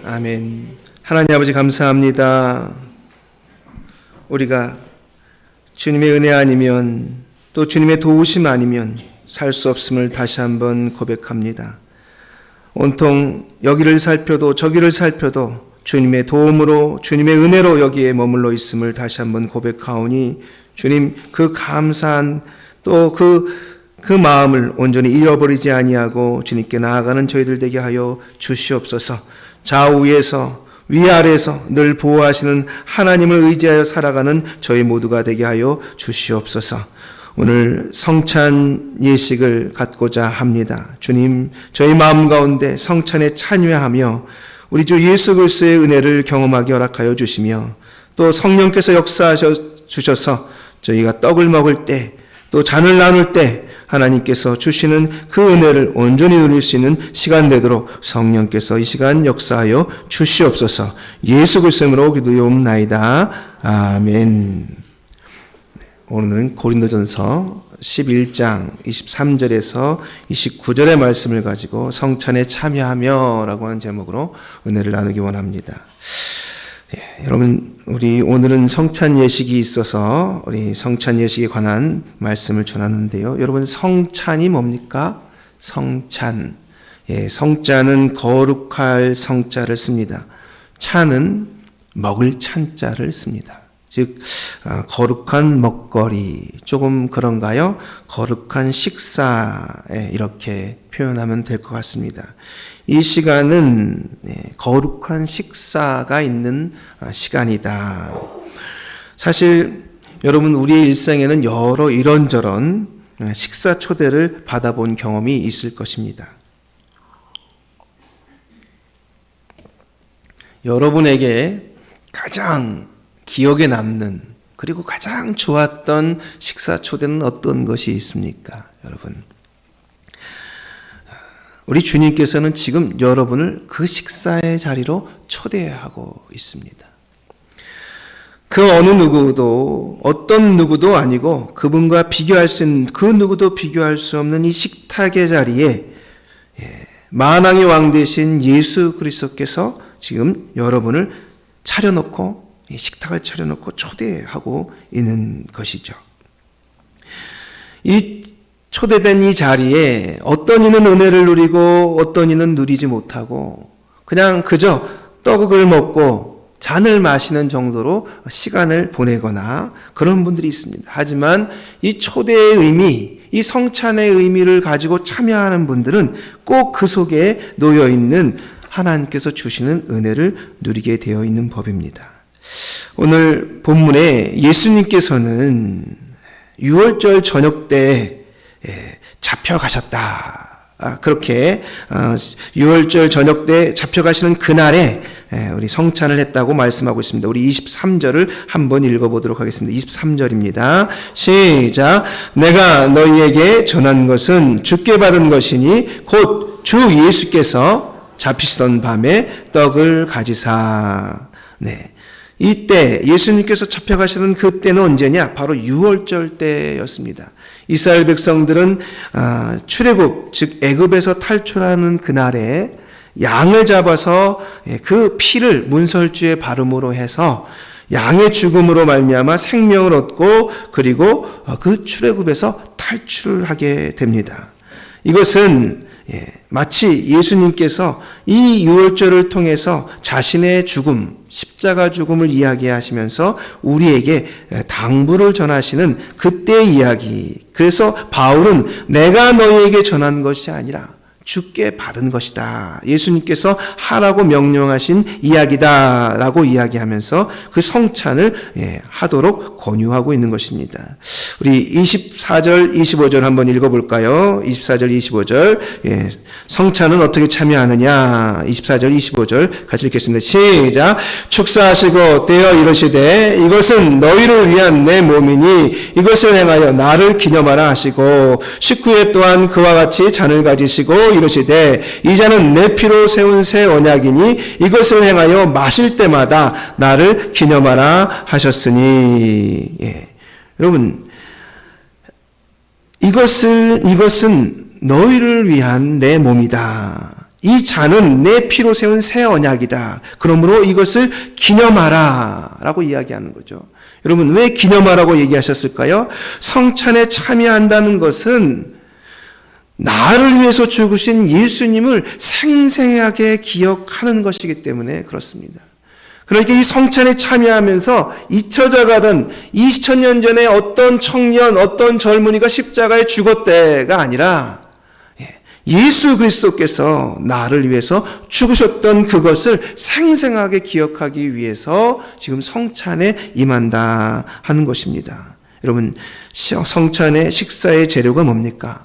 아멘. 하나님 아버지 감사합니다. 우리가 주님의 은혜 아니면 또 주님의 도우심 아니면 살 수 없음을 다시 한번 고백합니다. 온통 여기를 살펴도 저기를 살펴도 주님의 도움으로 주님의 은혜로 여기에 머물러 있음을 다시 한번 고백하오니 주님 그 감사한 또 그 마음을 온전히 잃어버리지 아니하고 주님께 나아가는 저희들 되게 하여 주시옵소서. 좌우에서 위아래에서 늘 보호하시는 하나님을 의지하여 살아가는 저희 모두가 되게 하여 주시옵소서. 오늘 성찬 예식을 갖고자 합니다. 주님, 저희 마음 가운데 성찬에 참여하며 우리 주 예수 그리스도의 은혜를 경험하게 허락하여 주시며 또 성령께서 역사하셔 주셔서 저희가 떡을 먹을 때 또 잔을 나눌 때 하나님께서 주시는 그 은혜를 온전히 누릴 수 있는 시간 되도록 성령께서 이 시간 역사하여 주시옵소서. 예수 그리스도의 이름으로 기도하옵나이다. 아멘. 오늘은 고린도전서 11장 23절에서 29절의 말씀을 가지고 성찬에 참여하며 라고 하는 제목으로 은혜를 나누기 원합니다. 여러분, 우리 오늘은 성찬 예식이 있어서 우리 성찬 예식에 관한 말씀을 전하는데요. 여러분, 성찬이 뭡니까? 성찬. 성자는 거룩할 성자를 씁니다. 찬은 먹을 찬자를 씁니다. 즉 거룩한 먹거리, 조금 그런가요? 거룩한 식사에 이렇게 표현하면 될 것 같습니다. 이 시간은 거룩한 식사가 있는 시간이다. 사실 여러분, 우리의 일생에는 여러 이런저런 식사 초대를 받아본 경험이 있을 것입니다. 여러분에게 가장 기억에 남는 그리고 가장 좋았던 식사 초대는 어떤 것이 있습니까? 여러분, 우리 주님께서는 지금 여러분을 그 식사의 자리로 초대하고 있습니다. 그 어느 누구도 어떤 누구도 아니고 그분과 비교할 수 있는 그 누구도 비교할 수 없는 이 식탁의 자리에 만왕의 왕 되신 예수 그리스도께서 지금 여러분을 차려놓고 식탁을 차려놓고 초대하고 있는 것이죠. 이 초대된 이 자리에 어떤 이는 은혜를 누리고 어떤 이는 누리지 못하고 그냥 그저 떡을 먹고 잔을 마시는 정도로 시간을 보내거나 그런 분들이 있습니다. 하지만 이 초대의 의미, 이 성찬의 의미를 가지고 참여하는 분들은 꼭 그 속에 놓여있는 하나님께서 주시는 은혜를 누리게 되어 있는 법입니다. 오늘 본문에 예수님께서는 유월절 저녁 때 잡혀가셨다. 그렇게 유월절 저녁 때 잡혀가시는 그날에 우리 성찬을 했다고 말씀하고 있습니다. 우리 23절을 한번 읽어보도록 하겠습니다. 23절입니다. 시작. 내가 너희에게 전한 것은 주께 받은 것이니 곧 주 예수께서 잡히시던 밤에 떡을 가지사. 이때 예수님께서 잡혀가시는 그때는 언제냐? 바로 유월절 때였습니다. 이스라엘 백성들은 출애굽, 즉 애굽에서 탈출하는 그날에 양을 잡아서 그 피를 문설주에 바름으로 해서 양의 죽음으로 말미암아 생명을 얻고 그리고 그 출애굽에서 탈출하게 됩니다. 이것은 마치 예수님께서 이 유월절을 통해서 자신의 죽음, 십자가 죽음을 이야기하시면서 우리에게 당부를 전하시는 그때의 이야기. 그래서 바울은 내가 너희에게 전한 것이 아니라 주께 받은 것이다. 예수님께서 하라고 명령하신 이야기다 라고 이야기하면서 그 성찬을 하도록 권유하고 있는 것입니다. 우리 24절 25절 한번 읽어볼까요? 24절 25절 성찬은 어떻게 참여하느냐? 24절 25절 같이 읽겠습니다. 시작. 축사하시고 떼어 이르시되 이것은 너희를 위한 내 몸이니 이것을 행하여 나를 기념하라 하시고 19회 또한 그와 같이 잔을 가지시고 이르시되 이 잔은 내 피로 세운 새 언약이니 이것을 행하여 마실 때마다 나를 기념하라 하셨으니. 여러분, 이것은 너희를 위한 내 몸이다. 이 잔은 내 피로 세운 새 언약이다. 그러므로 이것을 기념하라 라고 이야기하는 거죠. 여러분, 왜 기념하라고 얘기하셨을까요? 성찬에 참여한다는 것은 나를 위해서 죽으신 예수님을 생생하게 기억하는 것이기 때문에 그렇습니다. 그러니까 이 성찬에 참여하면서 잊혀져가던 2000년 전에 어떤 청년, 어떤 젊은이가 십자가에 죽었대가 아니라 예수 그리스도께서 나를 위해서 죽으셨던 그것을 생생하게 기억하기 위해서 지금 성찬에 임한다 하는 것입니다. 여러분, 성찬의 식사의 재료가 뭡니까?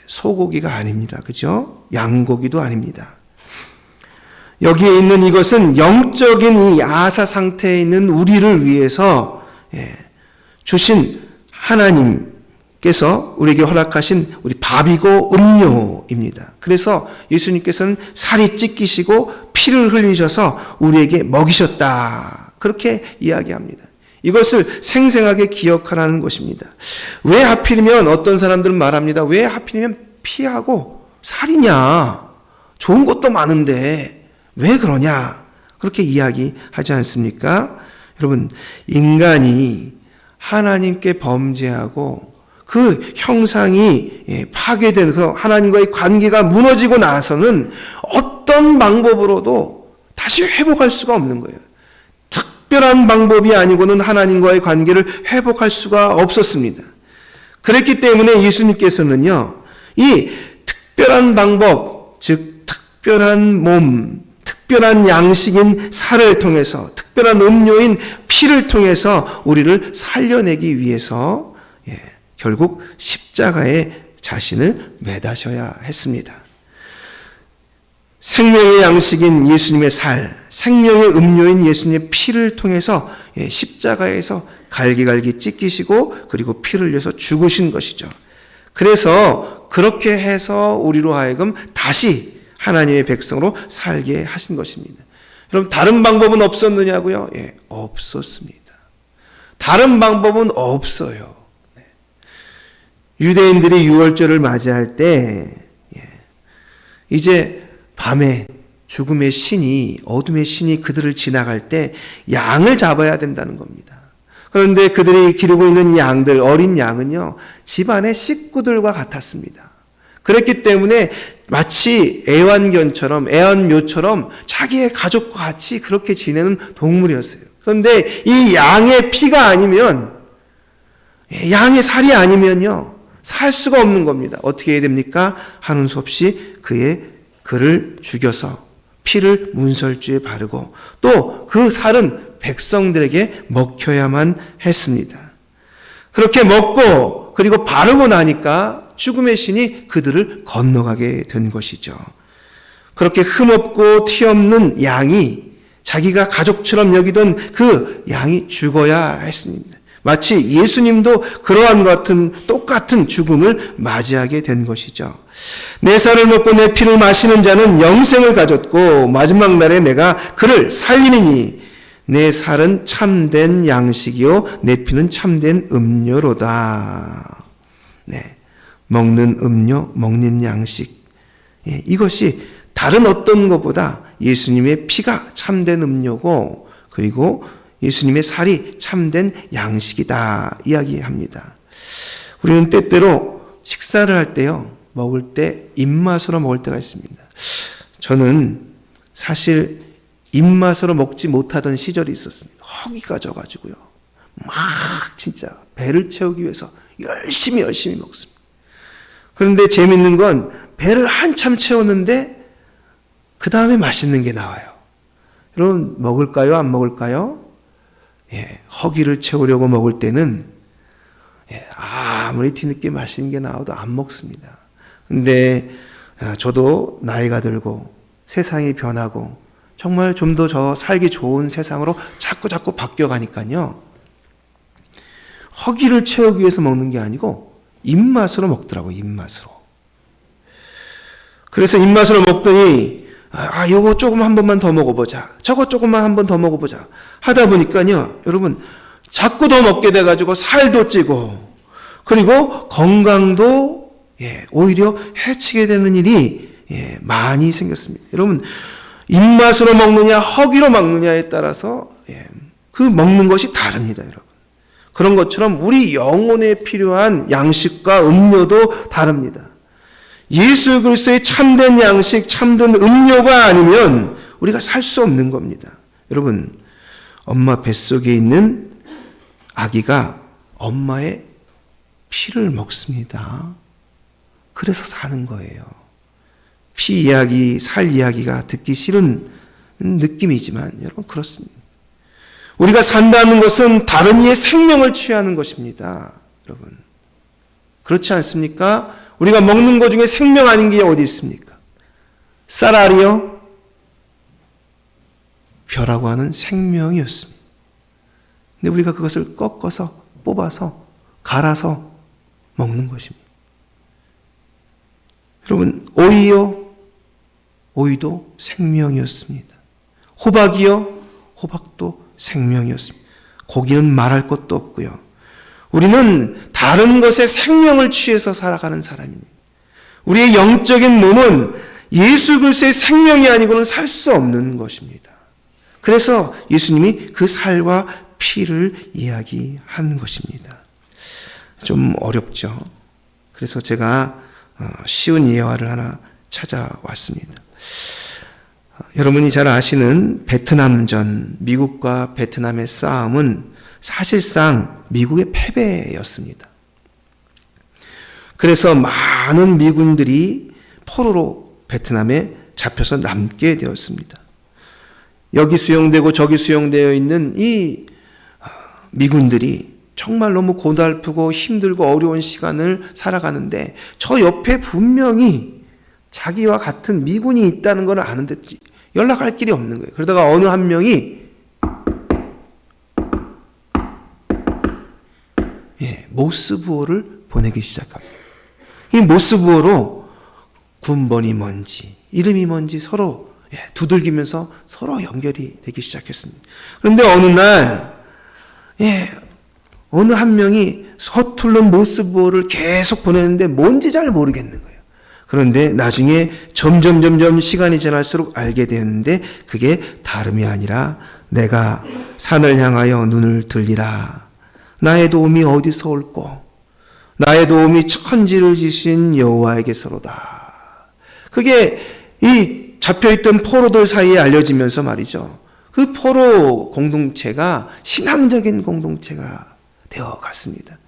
소고기가 아닙니다. 그죠? 양고기도 아닙니다. 여기에 있는 이것은 영적인 이 아사 상태에 있는 우리를 위해서 주신 하나님께서 우리에게 허락하신 우리 밥이고 음료입니다. 그래서 예수님께서는 살이 찢기시고 피를 흘리셔서 우리에게 먹이셨다. 그렇게 이야기합니다. 이것을 생생하게 기억하라는 것입니다. 왜 하필이면 어떤 사람들은 말합니다. 왜 하필이면 피하고 살이냐? 좋은 것도 많은데 왜 그러냐? 그렇게 이야기하지 않습니까? 여러분, 인간이 하나님께 범죄하고 그 형상이 파괴된 그 하나님과의 관계가 무너지고 나서는 어떤 방법으로도 다시 회복할 수가 없는 거예요. 특별한 방법이 아니고는 하나님과의 관계를 회복할 수가 없었습니다. 그랬기 때문에 예수님께서는요, 이 특별한 방법, 즉 특별한 몸, 특별한 양식인 살을 통해서, 특별한 음료인 피를 통해서 우리를 살려내기 위해서 결국 십자가에 자신을 매다셔야 했습니다. 생명의 양식인 예수님의 살, 생명의 음료인 예수님의 피를 통해서 십자가에서 갈기갈기 찢기시고 그리고 피를 흘려서 죽으신 것이죠. 그래서 그렇게 해서 우리로 하여금 다시 하나님의 백성으로 살게 하신 것입니다. 여러분, 다른 방법은 없었느냐고요? 없었습니다. 다른 방법은 없어요. 유대인들이 유월절을 맞이할 때 이제 밤에 죽음의 신이, 어둠의 신이 그들을 지나갈 때 양을 잡아야 된다는 겁니다. 그런데 그들이 기르고 있는 양들, 어린 양은요, 집안의 식구들과 같았습니다. 그랬기 때문에 마치 애완견처럼, 애완묘처럼 자기의 가족과 같이 그렇게 지내는 동물이었어요. 그런데 이 양의 피가 아니면, 양의 살이 아니면요, 살 수가 없는 겁니다. 어떻게 해야 됩니까? 하는 수 없이 그를 죽여서 피를 문설주에 바르고 또 그 살은 백성들에게 먹혀야만 했습니다. 그렇게 먹고 그리고 바르고 나니까 죽음의 신이 그들을 건너가게 된 것이죠. 그렇게 흠없고 티없는 양이, 자기가 가족처럼 여기던 그 양이 죽어야 했습니다. 마치 예수님도 그러한 같은 똑같은 죽음을 맞이하게 된 것이죠. 내 살을 먹고 내 피를 마시는 자는 영생을 가졌고 마지막 날에 내가 그를 살리니니 내 살은 참된 양식이요 내 피는 참된 음료로다. 먹는 음료, 먹는 양식. 이것이 다른 어떤 것보다 예수님의 피가 참된 음료고 그리고 예수님의 살이 참된 양식이다 이야기합니다. 우리는 때때로 식사를 할 때요, 먹을 때 입맛으로 먹을 때가 있습니다. 저는 사실 입맛으로 먹지 못하던 시절이 있었습니다. 허기가 져가지고요, 막 진짜 배를 채우기 위해서 열심히 먹습니다. 그런데 재밌는 건 배를 한참 채웠는데 그 다음에 맛있는 게 나와요. 여러분, 먹을까요? 안 먹을까요? 허기를 채우려고 먹을 때는 아무리 뒤늦게 맛있는 게 나와도 안 먹습니다. 근데 저도 나이가 들고 세상이 변하고 정말 좀 더 저 살기 좋은 세상으로 자꾸 바뀌어가니까요, 허기를 채우기 위해서 먹는 게 아니고 입맛으로 먹더라고요. 입맛으로. 그래서 입맛으로 먹더니 요거 조금 한 번만 더 먹어보자, 저거 조금만 한 번 더 먹어보자 하다 보니까요, 여러분, 자꾸 더 먹게 돼가지고 살도 찌고 그리고 건강도 오히려 해치게 되는 일이 많이 생겼습니다. 여러분, 입맛으로 먹느냐 허기로 먹느냐에 따라서 그 먹는 것이 다릅니다. 여러분, 그런 것처럼 우리 영혼에 필요한 양식과 음료도 다릅니다. 예수 그리스도의 참된 양식, 참된 음료가 아니면 우리가 살 수 없는 겁니다. 여러분, 엄마 뱃속에 있는 아기가 엄마의 피를 먹습니다. 그래서 사는 거예요. 피 이야기, 살 이야기가 듣기 싫은 느낌이지만 여러분, 그렇습니다. 우리가 산다는 것은 다른 이의 생명을 취하는 것입니다. 여러분, 그렇지 않습니까? 우리가 먹는 것 중에 생명 아닌 게 어디 있습니까? 쌀알이요, 벼라고 하는 생명이었습니다. 근데 우리가 그것을 꺾어서 뽑아서 갈아서 먹는 것입니다. 여러분, 오이요, 오이도 생명이었습니다. 호박이요, 호박도 생명이었습니다. 고기는 말할 것도 없고요. 우리는 다른 것에 생명을 취해서 살아가는 사람입니다. 우리의 영적인 몸은 예수 그리스도의 생명이 아니고는 살 수 없는 것입니다. 그래서 예수님이 그 살과 피를 이야기하는 것입니다. 좀 어렵죠. 그래서 제가 쉬운 예화를 하나 찾아왔습니다. 여러분이 잘 아시는 베트남전, 미국과 베트남의 싸움은 사실상 미국의 패배였습니다. 그래서 많은 미군들이 포로로 베트남에 잡혀서 남게 되었습니다. 여기 수용되고 저기 수용되어 있는 이 미군들이 정말 너무 고달프고 힘들고 어려운 시간을 살아가는데 저 옆에 분명히 자기와 같은 미군이 있다는 걸 아는데 연락할 길이 없는 거예요. 그러다가 어느 한 명이 모스부호를 보내기 시작합니다. 이 모스부호로 군번이 뭔지 이름이 뭔지 서로 두들기면서 서로 연결이 되기 시작했습니다. 그런데 어느 날 어느 한 명이 서툴른 모스부호를 계속 보내는데 뭔지 잘 모르겠는 거예요. 그런데 나중에 점점 시간이 지날수록 알게 되었는데 그게 다름이 아니라 내가 산을 향하여 눈을 들리라. 나의 도움이 어디서 올꼬? 나의 도움이 천지를 지신 여호와에게서로다. 그게 이 잡혀있던 포로들 사이에 알려지면서 말이죠. 그 포로 공동체가 신앙적인 공동체가 되어갔습니다.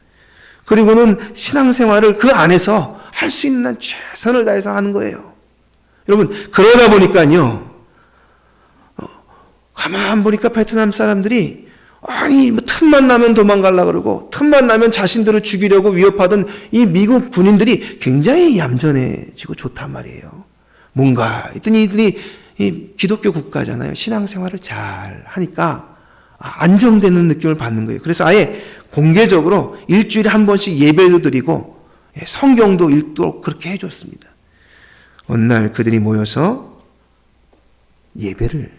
그리고는 신앙생활을 그 안에서 할 수 있는 한 최선을 다해서 하는 거예요. 여러분, 그러다 보니까요, 가만 보니까 베트남 사람들이 아니 뭐 틈만 나면 도망가려고 그러고 틈만 나면 자신들을 죽이려고 위협하던 이 미국 군인들이 굉장히 얌전해지고 좋단 말이에요. 뭔가 했더니 이들이 이 기독교 국가잖아요. 신앙생활을 잘 하니까 안정되는 느낌을 받는 거예요. 그래서 아예 공개적으로 일주일에 한 번씩 예배도 드리고 성경도 읽도록 그렇게 해줬습니다. 어느 날 그들이 모여서 예배를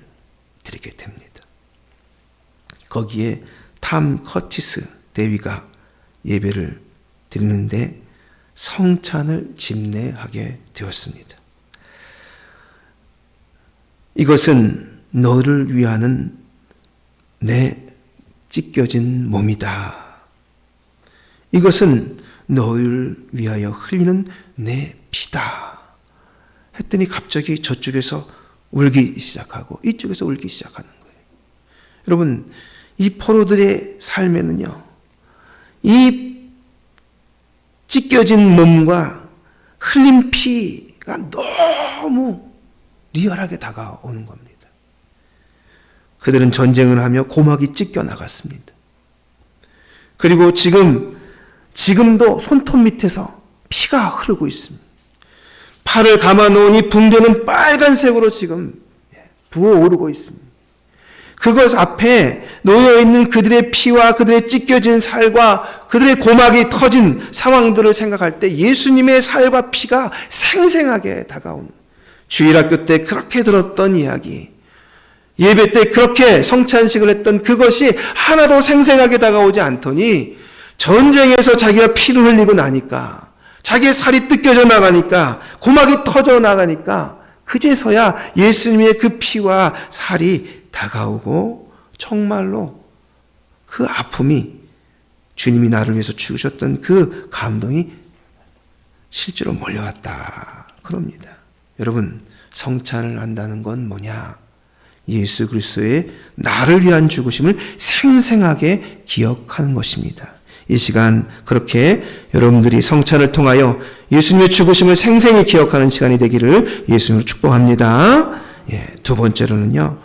드리게 됩니다. 거기에 탐 커티스 대위가 예배를 드리는데 성찬을 집례하게 되었습니다. 이것은 너를 위하는 내 찢겨진 몸이다. 이것은 너를 위하여 흘리는 내 피다. 했더니 갑자기 저쪽에서 울기 시작하고 이쪽에서 울기 시작하는 거예요. 여러분, 이 포로들의 삶에는요, 이 찢겨진 몸과 흘린 피가 너무 리얼하게 다가오는 겁니다. 그들은 전쟁을 하며 고막이 찢겨 나갔습니다. 그리고 지금도 손톱 밑에서 피가 흐르고 있습니다. 팔을 감아 놓으니 붕대는 빨간색으로 지금 부어오르고 있습니다. 그것 앞에 놓여있는 그들의 피와 그들의 찢겨진 살과 그들의 고막이 터진 상황들을 생각할 때 예수님의 살과 피가 생생하게 다가오는, 주일학교 때 그렇게 들었던 이야기, 예배 때 그렇게 성찬식을 했던 그것이 하나도 생생하게 다가오지 않더니 전쟁에서 자기가 피를 흘리고 나니까 자기의 살이 뜯겨져 나가니까, 고막이 터져 나가니까 그제서야 예수님의 그 피와 살이 다가오고 정말로 그 아픔이, 주님이 나를 위해서 죽으셨던 그 감동이 실제로 몰려왔다 그럽니다. 여러분, 성찬을 한다는 건 뭐냐? 예수 그리스도의 나를 위한 죽으심을 생생하게 기억하는 것입니다. 이 시간 그렇게 여러분들이 성찬을 통하여 예수님의 죽으심을 생생히 기억하는 시간이 되기를 예수님으로 축복합니다. 두 번째로는요,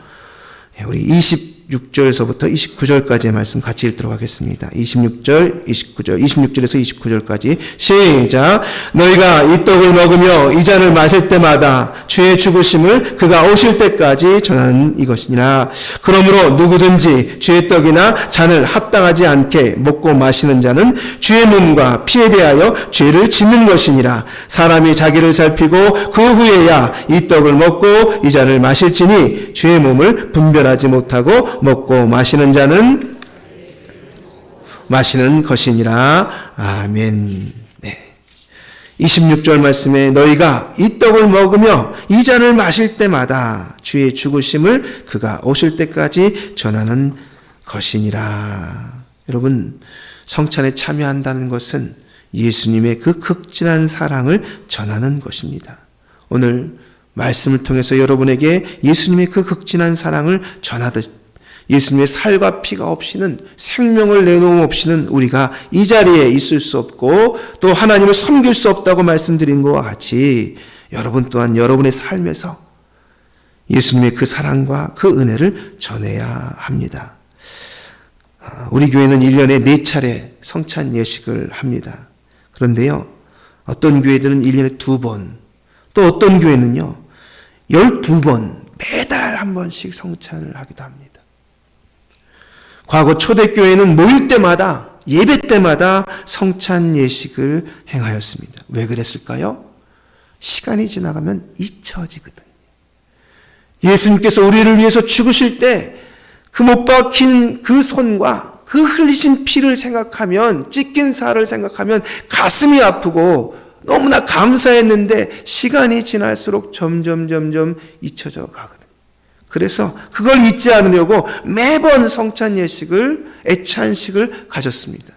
우리 26절에서부터 29절까지의 말씀 같이 읽도록 하겠습니다. 26절에서 29절까지 시작. 너희가 이 떡을 먹으며 이 잔을 마실 때마다 주의 죽으심을 그가 오실 때까지 전하는 이것이니라. 그러므로 누구든지 주의 떡이나 잔을 합당하지 않게 먹고 마시는 자는 주의 몸과 피에 대하여 죄를 짓는 것이니라. 사람이 자기를 살피고 그 후에야 이 떡을 먹고 이 잔을 마실지니 주의 몸을 분별하지 못하고 먹고 마시는 자는 마시는 것이니라. 아멘. 26절 말씀에 너희가 이 떡을 먹으며 이 잔을 마실 때마다 주의 죽으심을 그가 오실 때까지 전하는 것이니라. 여러분, 성찬에 참여한다는 것은 예수님의 그 극진한 사랑을 전하는 것입니다. 오늘 말씀을 통해서 여러분에게 예수님의 그 극진한 사랑을 전하듯 예수님의 살과 피가 없이는, 생명을 내놓음 없이는 우리가 이 자리에 있을 수 없고 또 하나님을 섬길 수 없다고 말씀드린 것과 같이 여러분 또한 여러분의 삶에서 예수님의 그 사랑과 그 은혜를 전해야 합니다. 우리 교회는 1년에 4차례 성찬 예식을 합니다. 그런데요, 어떤 교회들은 1년에 2번, 또 어떤 교회는요 12번, 매달 한 번씩 성찬을 하기도 합니다. 과거 초대교회는 모일 때마다, 예배 때마다 성찬 예식을 행하였습니다. 왜 그랬을까요? 시간이 지나가면 잊혀지거든요. 예수님께서 우리를 위해서 죽으실 때 그 못 박힌 그 손과 그 흘리신 피를 생각하면, 찢긴 살을 생각하면 가슴이 아프고 너무나 감사했는데 시간이 지날수록 점점 잊혀져 가거든요. 그래서 그걸 잊지 않으려고 매번 성찬 예식을, 애찬식을 가졌습니다.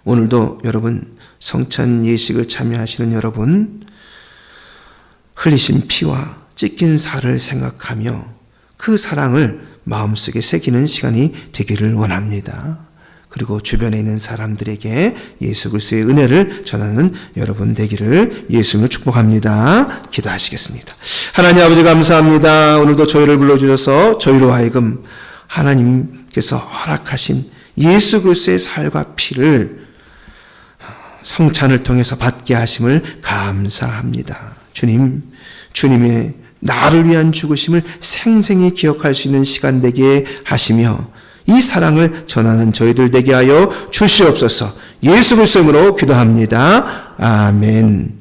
오늘도 여러분, 성찬 예식을 참여하시는 여러분, 흘리신 피와 찢긴 살을 생각하며 그 사랑을 마음속에 새기는 시간이 되기를 원합니다. 그리고 주변에 있는 사람들에게 예수 그리스도의 은혜를 전하는 여러분 되기를 예수님을 축복합니다. 기도하시겠습니다. 하나님 아버지 감사합니다. 오늘도 저희를 불러주셔서 저희로 하여금 하나님께서 허락하신 예수 그리스도의 살과 피를 성찬을 통해서 받게 하심을 감사합니다. 주님의 나를 위한 죽으심을 생생히 기억할 수 있는 시간 되게 하시며 이 사랑을 전하는 저희들 되게 하여 주시옵소서. 예수 그리스도로 기도합니다. 아멘.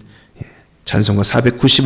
찬송가 495